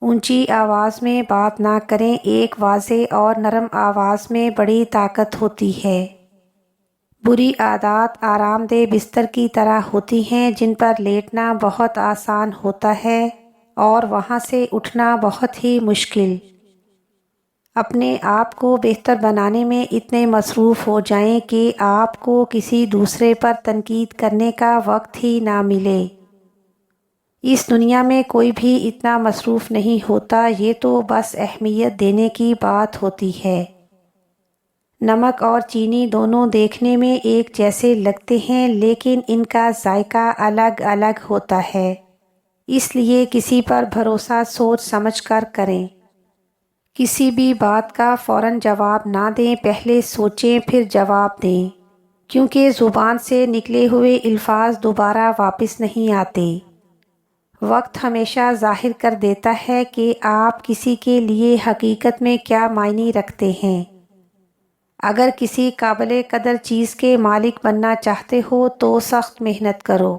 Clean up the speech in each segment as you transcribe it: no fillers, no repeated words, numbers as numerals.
اونچی آواز میں بات نہ کریں، ایک واضح اور نرم آواز میں بڑی طاقت ہوتی ہے۔ بری عادات آرام دہ بستر کی طرح ہوتی ہیں جن پر لیٹنا بہت آسان ہوتا ہے اور وہاں سے اٹھنا بہت ہی مشکل۔ اپنے آپ کو بہتر بنانے میں اتنے مصروف ہو جائیں کہ آپ کو کسی دوسرے پر تنقید کرنے کا وقت ہی نہ ملے۔ اس دنیا میں کوئی بھی اتنا مصروف نہیں ہوتا، یہ تو بس اہمیت دینے کی بات ہوتی ہے۔ نمک اور چینی دونوں دیکھنے میں ایک جیسے لگتے ہیں لیکن ان کا ذائقہ الگ الگ ہوتا ہے، اس لیے کسی پر بھروسہ سوچ سمجھ کر کریں۔ کسی بھی بات کا فوراً جواب نہ دیں، پہلے سوچیں پھر جواب دیں، کیونکہ زبان سے نکلے ہوئے الفاظ دوبارہ واپس نہیں آتے۔ وقت ہمیشہ ظاہر کر دیتا ہے کہ آپ کسی کے لیے حقیقت میں کیا معنی رکھتے ہیں۔ اگر کسی قابل قدر چیز کے مالک بننا چاہتے ہو تو سخت محنت کرو۔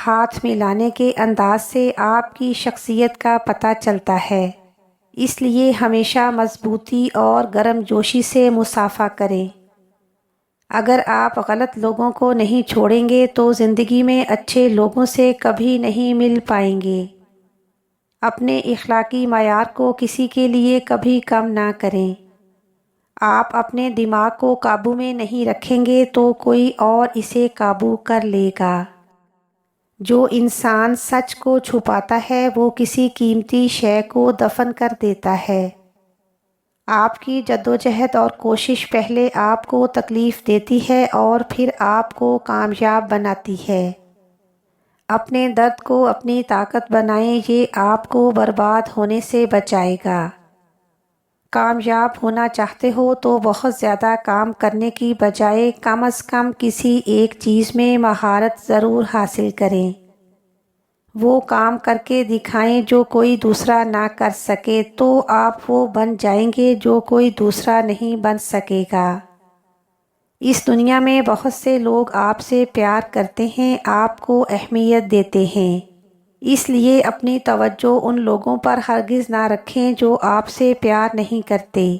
ہاتھ ملانے کے انداز سے آپ کی شخصیت کا پتہ چلتا ہے، اس لیے ہمیشہ مضبوطی اور گرم جوشی سے مصافحہ کریں۔ اگر آپ غلط لوگوں کو نہیں چھوڑیں گے تو زندگی میں اچھے لوگوں سے کبھی نہیں مل پائیں گے۔ اپنے اخلاقی معیار کو کسی کے لیے کبھی کم نہ کریں۔ آپ اپنے دماغ کو قابو میں نہیں رکھیں گے تو کوئی اور اسے قابو کر لے گا۔ جو انسان سچ کو چھپاتا ہے وہ کسی قیمتی شے کو دفن کر دیتا ہے۔ آپ کی جدوجہد اور کوشش پہلے آپ کو تکلیف دیتی ہے اور پھر آپ کو کامیاب بناتی ہے۔ اپنے درد کو اپنی طاقت بنائیں، یہ آپ کو برباد ہونے سے بچائے گا۔ کامیاب ہونا چاہتے ہو تو بہت زیادہ کام کرنے کی بجائے کم از کم کسی ایک چیز میں مہارت ضرور حاصل کریں۔ وہ کام کر کے دکھائیں جو کوئی دوسرا نہ کر سکے تو آپ وہ بن جائیں گے جو کوئی دوسرا نہیں بن سکے گا۔ اس دنیا میں بہت سے لوگ آپ سے پیار کرتے ہیں، آپ کو اہمیت دیتے ہیں، اس لیے اپنی توجہ ان لوگوں پر ہرگز نہ رکھیں جو آپ سے پیار نہیں کرتے۔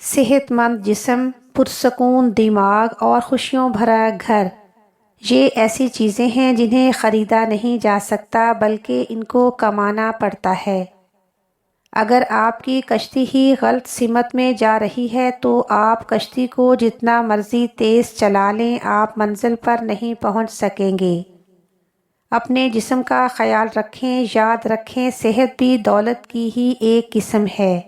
صحت مند جسم، پرسکون دماغ اور خوشیوں بھرا گھر، یہ ایسی چیزیں ہیں جنہیں خریدا نہیں جا سکتا بلکہ ان کو کمانا پڑتا ہے۔ اگر آپ کی کشتی ہی غلط سمت میں جا رہی ہے تو آپ کشتی کو جتنا مرضی تیز چلا لیں، آپ منزل پر نہیں پہنچ سکیں گے۔ اپنے جسم کا خیال رکھیں، یاد رکھیں صحت بھی دولت کی ہی ایک قسم ہے۔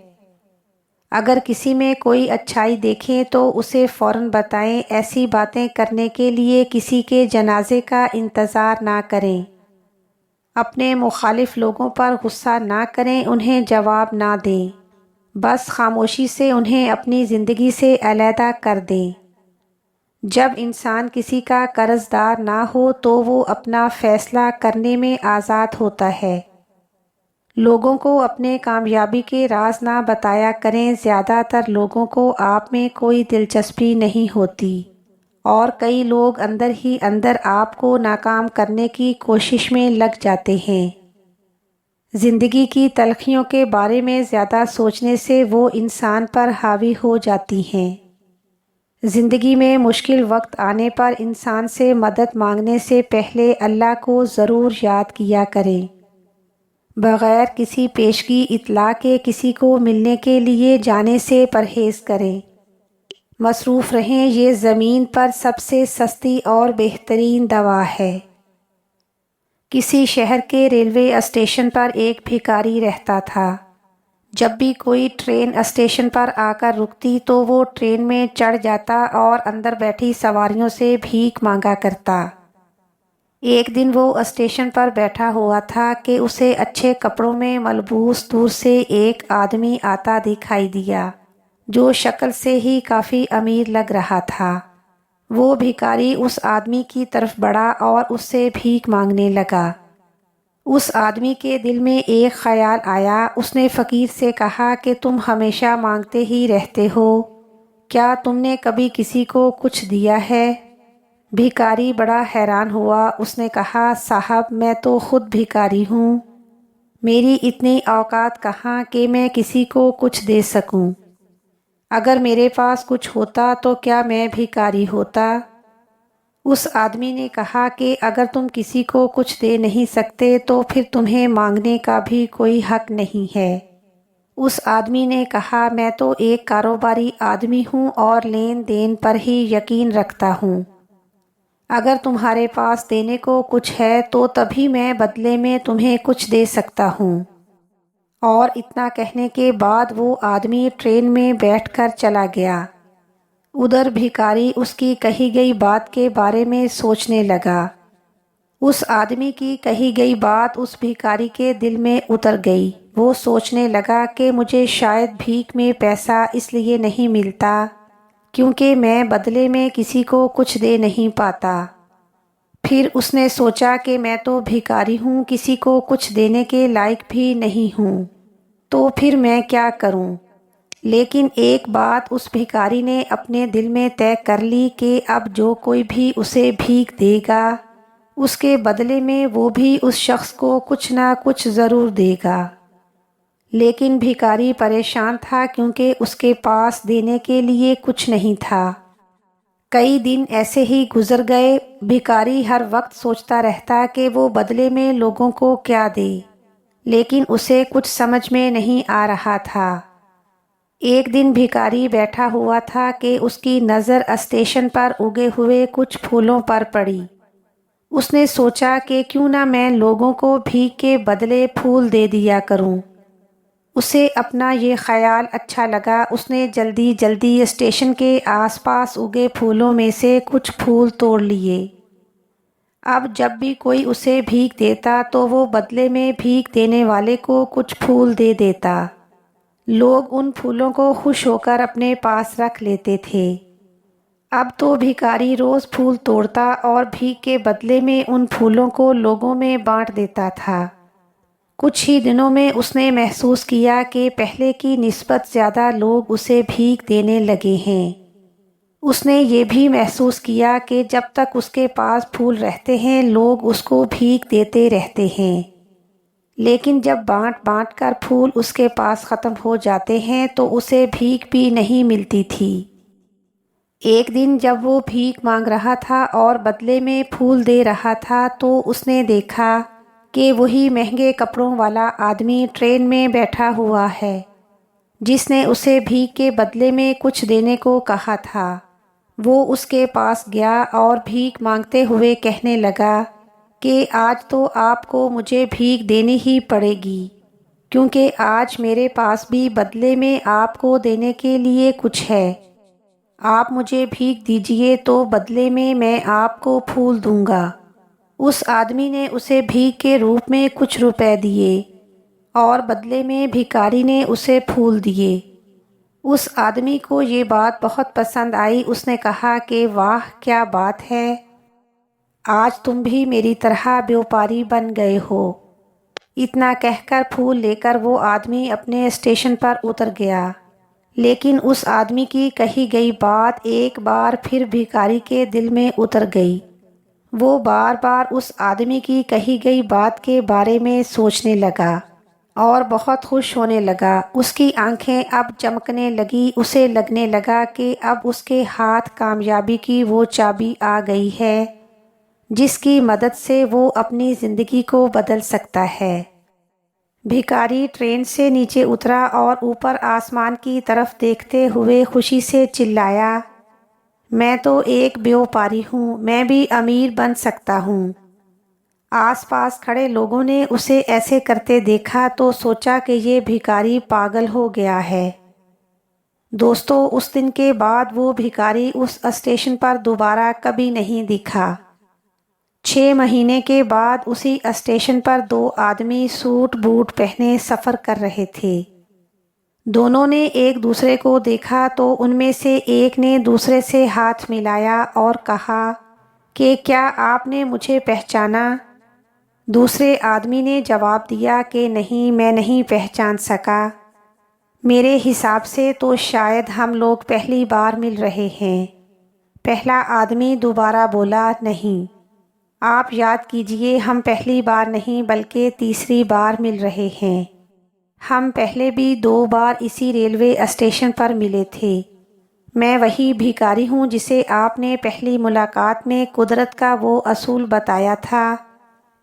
اگر کسی میں کوئی اچھائی دیکھیں تو اسے فوراً بتائیں، ایسی باتیں کرنے کے لیے کسی کے جنازے کا انتظار نہ کریں۔ اپنے مخالف لوگوں پر غصہ نہ کریں، انہیں جواب نہ دیں، بس خاموشی سے انہیں اپنی زندگی سے علیحدہ کر دیں۔ جب انسان کسی کا قرض دار نہ ہو تو وہ اپنا فیصلہ کرنے میں آزاد ہوتا ہے۔ لوگوں کو اپنے کامیابی کے راز نہ بتایا کریں، زیادہ تر لوگوں کو آپ میں کوئی دلچسپی نہیں ہوتی اور کئی لوگ اندر ہی اندر آپ کو ناکام کرنے کی کوشش میں لگ جاتے ہیں۔ زندگی کی تلخیوں کے بارے میں زیادہ سوچنے سے وہ انسان پر حاوی ہو جاتی ہیں۔ زندگی میں مشکل وقت آنے پر انسان سے مدد مانگنے سے پہلے اللہ کو ضرور یاد کیا کریں۔ بغیر کسی پیشگی اطلاع کے کسی کو ملنے کے لیے جانے سے پرہیز کریں۔ مصروف رہیں، یہ زمین پر سب سے سستی اور بہترین دوا ہے۔ کسی شہر کے ریلوے اسٹیشن پر ایک بھکاری رہتا تھا۔ جب بھی کوئی ٹرین اسٹیشن پر آ کر رکتی تو وہ ٹرین میں چڑھ جاتا اور اندر بیٹھی سواریوں سے بھیک مانگا کرتا۔ ایک دن وہ اسٹیشن پر بیٹھا ہوا تھا کہ اسے اچھے کپڑوں میں ملبوس دور سے ایک آدمی آتا دکھائی دیا جو شکل سے ہی کافی امیر لگ رہا تھا۔ وہ بھکاری اس آدمی کی طرف بڑھا اور اس سے بھیک مانگنے لگا۔ اس آدمی کے دل میں ایک خیال آیا، اس نے فقیر سے کہا کہ تم ہمیشہ مانگتے ہی رہتے ہو، کیا تم نے کبھی کسی کو کچھ دیا ہے؟ بھکاری بڑا حیران ہوا، اس نے کہا صاحب میں تو خود بھکاری ہوں، میری اتنی اوقات کہاں کہ میں کسی کو کچھ دے سکوں۔ اگر میرے پاس کچھ ہوتا تو کیا میں بھکاری ہوتا؟ اس آدمی نے کہا کہ اگر تم کسی کو کچھ دے نہیں سکتے تو پھر تمہیں مانگنے کا بھی کوئی حق نہیں ہے۔ اس آدمی نے کہا میں تو ایک کاروباری آدمی ہوں اور لین دین پر ہی یقین رکھتا ہوں۔ اگر تمہارے پاس دینے کو کچھ ہے تو تبھی میں بدلے میں تمہیں کچھ دے سکتا ہوں۔ اور اتنا کہنے کے بعد وہ آدمی ٹرین میں بیٹھ کر چلا گیا۔ ادھر بھکاری اس کی کہی گئی بات کے بارے میں سوچنے لگا۔ اس آدمی کی کہی گئی بات اس بھکاری کے دل میں اتر گئی۔ وہ سوچنے لگا کہ مجھے شاید بھیک میں پیسہ اس لیے نہیں ملتا کیونکہ میں بدلے میں کسی کو کچھ دے نہیں پاتا۔ پھر اس نے سوچا کہ میں تو بھکاری ہوں، کسی کو کچھ دینے کے لائق بھی نہیں ہوں، تو پھر میں کیا کروں؟ لیکن ایک بات اس بھکاری نے اپنے دل میں طے کر لی کہ اب جو کوئی بھی اسے بھیک دے گا اس کے بدلے میں وہ بھی اس شخص کو کچھ نہ کچھ ضرور دے گا۔ لیکن بھکاری پریشان تھا کیونکہ اس کے پاس دینے کے لیے کچھ نہیں تھا۔ کئی دن ایسے ہی گزر گئے۔ بھکاری ہر وقت سوچتا رہتا کہ وہ بدلے میں لوگوں کو کیا دے، لیکن اسے کچھ سمجھ میں نہیں آ رہا تھا۔ ایک دن بھکاری بیٹھا ہوا تھا کہ اس کی نظر اسٹیشن پر اگے ہوئے کچھ پھولوں پر پڑی۔ اس نے سوچا کہ کیوں نہ میں لوگوں کو بھیک کے بدلے پھول دے دیا کروں۔ اسے اپنا یہ خیال اچھا لگا۔ اس نے جلدی جلدی اسٹیشن کے آس پاس اگے پھولوں میں سے کچھ پھول توڑ لیے۔ اب جب بھی کوئی اسے بھیک دیتا تو وہ بدلے میں بھیک دینے والے کو کچھ پھول دے دیتا۔ لوگ ان پھولوں کو خوش ہو کر اپنے پاس رکھ لیتے تھے۔ اب تو بھکاری روز پھول توڑتا اور بھیک کے بدلے میں ان پھولوں کو لوگوں میں بانٹ دیتا تھا۔ کچھ ہی دنوں میں اس نے محسوس کیا کہ پہلے کی نسبت زیادہ لوگ اسے بھیک دینے لگے ہیں۔ اس نے یہ بھی محسوس کیا کہ جب تک اس کے پاس پھول رہتے ہیں لوگ اس کو بھیک دیتے رہتے ہیں، لیکن جب بانٹ بانٹ کر پھول اس کے پاس ختم ہو جاتے ہیں تو اسے بھیک بھی نہیں ملتی تھی۔ ایک دن جب وہ بھیک مانگ رہا تھا اور بدلے میں پھول دے رہا تھا تو اس نے دیکھا کہ وہی مہنگے کپڑوں والا آدمی ٹرین میں بیٹھا ہوا ہے جس نے اسے بھیک کے بدلے میں کچھ دینے کو کہا تھا۔ وہ اس کے پاس گیا اور بھیک مانگتے ہوئے کہنے لگا کہ آج تو آپ کو مجھے بھیک دینی ہی پڑے گی کیونکہ آج میرے پاس بھی بدلے میں آپ کو دینے کے لیے کچھ ہے۔ آپ مجھے بھیک دیجئے تو بدلے میں آپ کو پھول دوں گا۔ اس آدمی نے اسے بھیک کے روپ میں کچھ روپے دیے اور بدلے میں بھکاری نے اسے پھول دیے۔ اس آدمی کو یہ بات بہت پسند آئی۔ اس نے کہا کہ واہ کیا بات ہے، آج تم بھی میری طرح بیوپاری بن گئے ہو۔ اتنا کہہ کر پھول لے کر وہ آدمی اپنے اسٹیشن پر اتر گیا۔ لیکن اس آدمی کی کہی گئی بات ایک بار پھر بھکاری کے دل میں اتر گئی۔ وہ بار بار اس آدمی کی کہی گئی بات کے بارے میں سوچنے لگا اور بہت خوش ہونے لگا۔ اس کی آنکھیں اب چمکنے لگی۔ اسے لگنے لگا کہ اب اس کے ہاتھ کامیابی کی وہ چابی آ گئی ہے جس کی مدد سے وہ اپنی زندگی کو بدل سکتا ہے۔ بھکاری ٹرین سے نیچے اترا اور اوپر آسمان کی طرف دیکھتے ہوئے خوشی سے چلایا، میں تو ایک بیوپاری ہوں، میں بھی امیر بن سکتا ہوں۔ آس پاس کھڑے لوگوں نے اسے ایسے کرتے دیکھا تو سوچا کہ یہ بھکاری پاگل ہو گیا ہے۔ دوستو، اس دن کے بعد وہ بھکاری اس اسٹیشن پر دوبارہ کبھی نہیں دکھا۔ 6 مہینے کے بعد اسی اسٹیشن پر 2 آدمی سوٹ بوٹ پہنے سفر کر رہے تھے۔ دونوں نے ایک دوسرے کو دیکھا تو ان میں سے ایک نے دوسرے سے ہاتھ ملایا اور کہا کہ کیا آپ نے مجھے پہچانا؟ دوسرے آدمی نے جواب دیا کہ نہیں، میں نہیں پہچان سکا، میرے حساب سے تو شاید ہم لوگ پہلی بار مل رہے ہیں۔ پہلا آدمی دوبارہ بولا نہیں، آپ یاد کیجئے ہم پہلی بار نہیں بلکہ تیسری بار مل رہے ہیں۔ ہم پہلے بھی 2 بار اسی ریلوے اسٹیشن پر ملے تھے۔ میں وہی بھکاری ہوں جسے آپ نے پہلی ملاقات میں قدرت کا وہ اصول بتایا تھا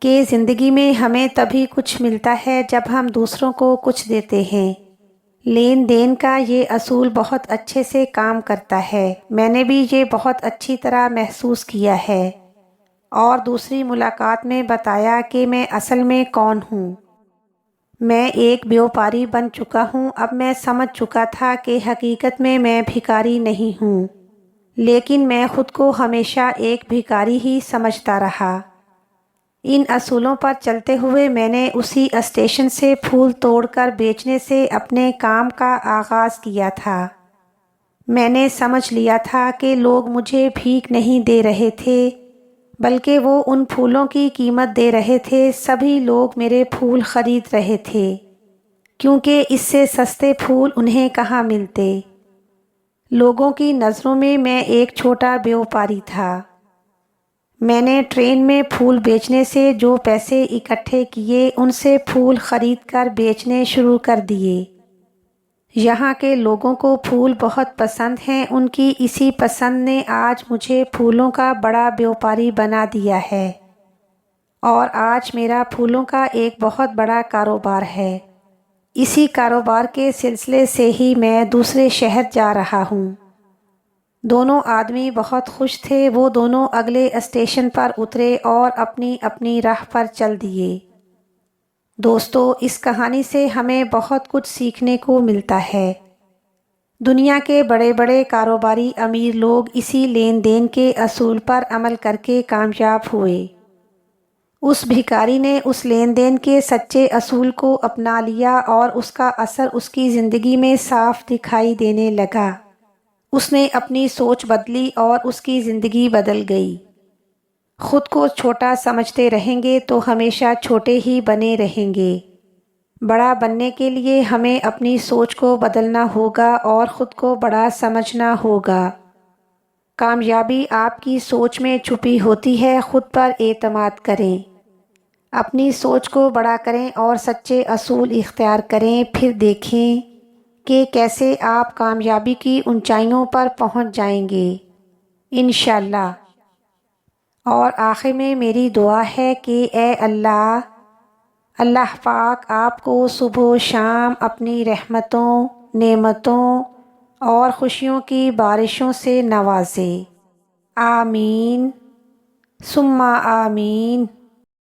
کہ زندگی میں ہمیں تبھی کچھ ملتا ہے جب ہم دوسروں کو کچھ دیتے ہیں۔ لین دین کا یہ اصول بہت اچھے سے کام کرتا ہے، میں نے بھی یہ بہت اچھی طرح محسوس کیا ہے۔ اور دوسری ملاقات میں بتایا کہ میں اصل میں کون ہوں۔ میں ایک بیوپاری بن چکا ہوں۔ اب میں سمجھ چکا تھا کہ حقیقت میں بھکاری نہیں ہوں، لیکن میں خود کو ہمیشہ ایک بھکاری ہی سمجھتا رہا۔ ان اصولوں پر چلتے ہوئے میں نے اسی اسٹیشن سے پھول توڑ کر بیچنے سے اپنے کام کا آغاز کیا تھا۔ میں نے سمجھ لیا تھا کہ لوگ مجھے بھیک نہیں دے رہے تھے بلکہ وہ ان پھولوں کی قیمت دے رہے تھے۔ سبھی لوگ میرے پھول خرید رہے تھے کیونکہ اس سے سستے پھول انہیں کہاں ملتے۔ لوگوں کی نظروں میں ایک چھوٹا بیوپاری تھا۔ میں نے ٹرین میں پھول بیچنے سے جو پیسے اکٹھے کیے ان سے پھول خرید کر بیچنے شروع کر دیے۔ یہاں کے لوگوں کو پھول بہت پسند ہیں، ان کی اسی پسند نے آج مجھے پھولوں کا بڑا بیوپاری بنا دیا ہے، اور آج میرا پھولوں کا ایک بہت بڑا کاروبار ہے۔ اسی کاروبار کے سلسلے سے ہی میں دوسرے شہر جا رہا ہوں۔ دونوں آدمی بہت خوش تھے۔ وہ دونوں اگلے اسٹیشن پر اترے اور اپنی اپنی راہ پر چل دیے۔ دوستو، اس کہانی سے ہمیں بہت کچھ سیکھنے کو ملتا ہے۔ دنیا کے بڑے بڑے کاروباری امیر لوگ اسی لین دین کے اصول پر عمل کر کے کامیاب ہوئے۔ اس بھکاری نے اس لین دین کے سچے اصول کو اپنا لیا اور اس کا اثر اس کی زندگی میں صاف دکھائی دینے لگا۔ اس نے اپنی سوچ بدلی اور اس کی زندگی بدل گئی۔ خود کو چھوٹا سمجھتے رہیں گے تو ہمیشہ چھوٹے ہی بنے رہیں گے۔ بڑا بننے کے لیے ہمیں اپنی سوچ کو بدلنا ہوگا اور خود کو بڑا سمجھنا ہوگا۔ کامیابی آپ کی سوچ میں چھپی ہوتی ہے۔ خود پر اعتماد کریں، اپنی سوچ کو بڑا کریں اور سچے اصول اختیار کریں، پھر دیکھیں کہ کیسے آپ کامیابی کی اونچائیوں پر پہنچ جائیں گے انشاءاللہ۔ اور آخر میں میری دعا ہے کہ اے اللہ، اللہ پاک آپ کو صبح و شام اپنی رحمتوں، نعمتوں اور خوشیوں کی بارشوں سے نوازے۔ آمین ثم آمین۔